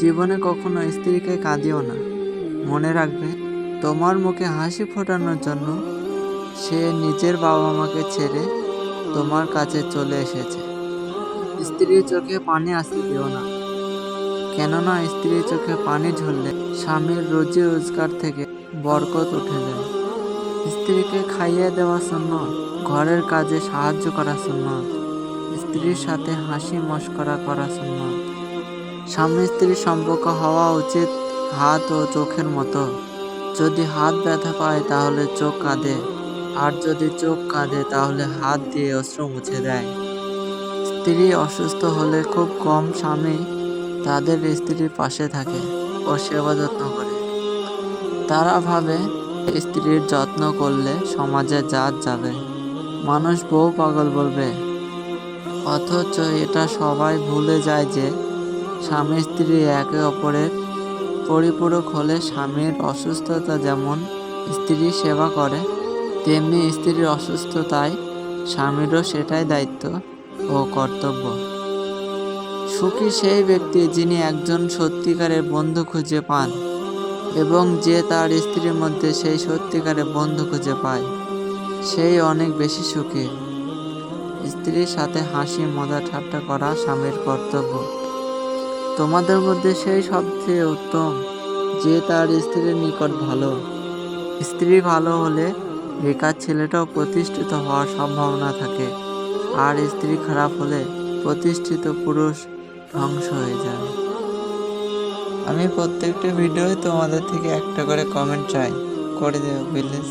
জীবনে কখনো স্ত্রীকে কাঁদিও না। মনে রাখবে, তোমার মুখে হাসি ফোটানোর জন্য সে নিজের বাবা মাকে ছেড়ে তোমার কাছে চলে এসেছে। স্ত্রীর চোখে পানি আসতে দিও না, কেননা স্ত্রীর চোখে পানি ঝরলে স্বামীর রুজি রোজগার থেকে বরকত উঠে যায়। স্ত্রীকে খাইয়ে দেওয়া সুন্নত, ঘরের কাজে সাহায্য করা সুন্নত, স্ত্রীর সাথে হাসি মশকরা করা সুন্নত। স্বামী স্ত্রীর সম্পর্ক হওয়া উচিত হাত ও চোখের মতো। যদি হাত ব্যথা পায় তাহলে চোখ কাঁদে, আর যদি চোখ কাঁদে তাহলে হাত দিয়ে অশ্রু মুছে দেয়। স্ত্রী অসুস্থ হলে খুব কম স্বামী তাদের স্ত্রীর পাশে থাকে ও সেবা যত্ন করে। তারা ভাবে স্ত্রীর যত্ন করলে সমাজে জাত যাবে, মানুষ বউ পাগল বলবে। অথচ এটা সবাই ভুলে যায় যে স্বামী স্ত্রী একে অপরের পরিপূরক হলে স্বামীর অসুস্থতা যেমন স্ত্রী সেবা করে, তেমনি স্ত্রীর অসুস্থতায় স্বামীরও সেটাই দায়িত্ব ও কর্তব্য। সুখী সেই ব্যক্তি যিনি একজন সত্যিকারের বন্ধু খুঁজে পান এবং যে তার স্ত্রীর মধ্যে সেই সত্যিকারের বন্ধু খুঁজে পায়, সেই অনেক বেশি সুখী। স্ত্রীর সাথে হাসি মজা ঠাট্টা করা স্বামীর কর্তব্য। তোমাদের মধ্যে সেই সবচেয়ে উত্তম যে তার স্ত্রীর নিকট ভালো। স্ত্রী ভালো হলে বেকার ছেলেটাও প্রতিষ্ঠিত হওয়ার সম্ভাবনা থাকে, আর স্ত্রী খারাপ হলে প্রতিষ্ঠিত পুরুষ ধ্বংস হয়ে যায়। আমি প্রত্যেকটা ভিডিওয় তোমাদের থেকে একটা করে কমেন্ট চাই, করে দেও প্লিজ।